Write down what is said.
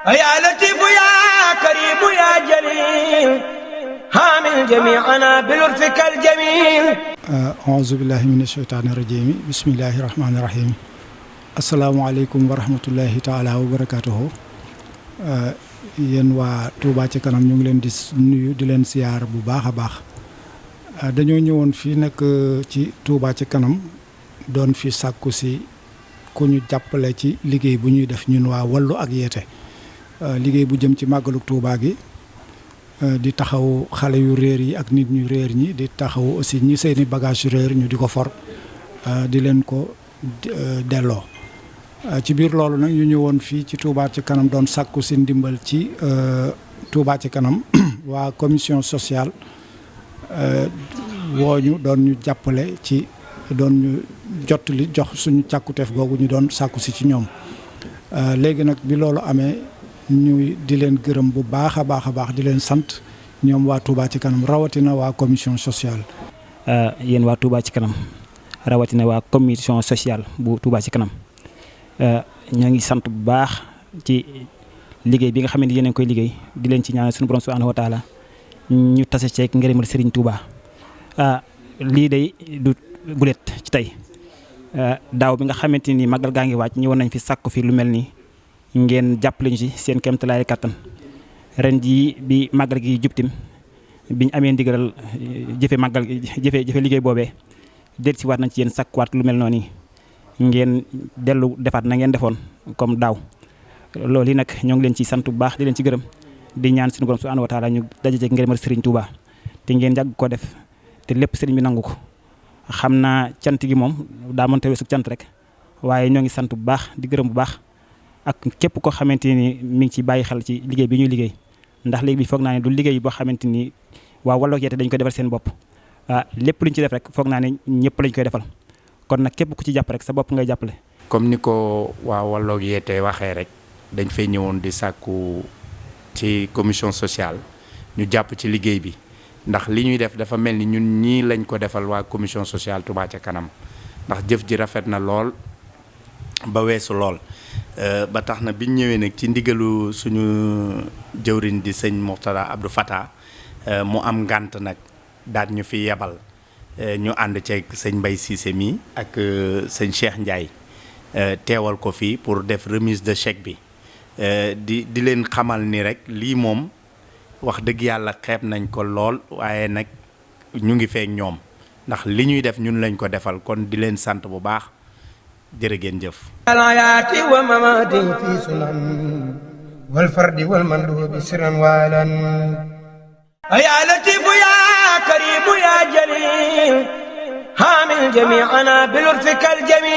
يا لطيف يا كريم يا جليل حامل جميعنا بلطفك الجميل أعوذ بالله من الشيطان الرجيم بسم الله الرحمن الرحيم السلام عليكم ورحمة الله تعالى وبركاته yéen waa Touba ci kanam ñu ngi leen di nuyu di leen siyaar bu baax a baax dañoo ñëwoon fii nag ci Touba ci kanam doon fi sàkku si ku ñu jàppale ci liggéey bu ñuy def ñun waa Wallu Ak Yeete liggéey bu jëm ci màggalu Touba gi di taxaw xale yu réer yi ak nit ñu réer ñi di taxaw aussi ñi seeni bagage réer ñu di ko for di leen ko delloo ci biir loolu nag ñu ñëwoon fii ci Touba ci kanam doon sàkku si ndimbal ci Touba ci kanam waa commission sociale wooñu doon ñu jàppale ci doon ñu jottali jox suñu càkkuteef googu ñu doon sàkku si ci ñoom léegi nag bi loolu amee ñuy di leen gërëm bu baax a baax di leen sant ñoom waa Touba ci kanam rawatina waa commission sociale. yéen waa Touba ci kanam rawatina waa commission sociale bu Touba ci kanam ñoo ngi sant bu baax ci liggéey bi nga xam ne yéen a ngi koy liggéey di leen ci ñaanal suñu borom subhanahu wa taala ñu tase ceeg ngërëmal Serigne Touba lii day du gulet ci tey daaw bi nga xamante ni màggal gaa ngi wàcc ñëwoon nañ fi sàkku fi lu mel nii ngeen jàppale ñu ci seen kéemtalaay kattan ren jii bi màggal gi jubtim biñ amee ndigalal jëfe màggal jëfe liggéey boobee del si waat nañ ci yéen sàkkuwaat lu mel noonu ngeen dellu defaat na ngeen defoon comme daaw loolu yi nag ñoo ngi leen ci sant bu baax di leen ci gërëm di ñaan suñu borom subhanahu wa taala ñu daje ci ngërëmal Serigne Touba te ngeen yàgg ko def te lépp Serigne bi nangu ko xam naa cant gi moom daa mënta weesu cant rek waaye ñoo ngi sant bu baax di gërëm bu baax ak képp koo xamante ni mi ngi ci bàyyi xel ci liggéey bi ñuy liggéey ndax léegi bi foog naa ne du liggéey boo xamante ni waa Wallu Ak Yeete dañ koy defal seen bopp lépp luñ ci def rek foog naa ne ñëpp lañ koy defal kon nag képp ku ci jàpp rek sa bopp ngay jàppale. comme ni ko waa Wallu Ak Yeete waxee rek dañ fay ñëwoon di sàkku ci commission sociale ñu jàpp ci liggéey bi ndax li ñuy def dafa mel ni ñun ñii lañ ko defal waa commission sociale Touba ca kanam ndax jëf ji rafet na lool ba weesu lool ba tax na biñ ñëwee nag ci ndigalu suñu jëwriñ di sëñ Mourtada Abdou Fata mu am ngànt nag daal ñu fi yebal ñu ànd ceeg sëñ Mbaye Cissé mi ak sëñ Cheikh Ndiaye teewal ko fii pour def remise de chèque bi di leen xamal ni rek lii moom wax dëgg yàlla xeeb nañ ko lool waaye nag ñu ngi feek ñoom ndax li ñuy def ñun lañ ko defal kon di leen sant bu baax jërë ngeen jëf. alayaati wa mamadi fi sunan wal fardi wal mandubi sirran walan ya latifu ya karimu ya jalil حامل جميعنا بلطفك الجميل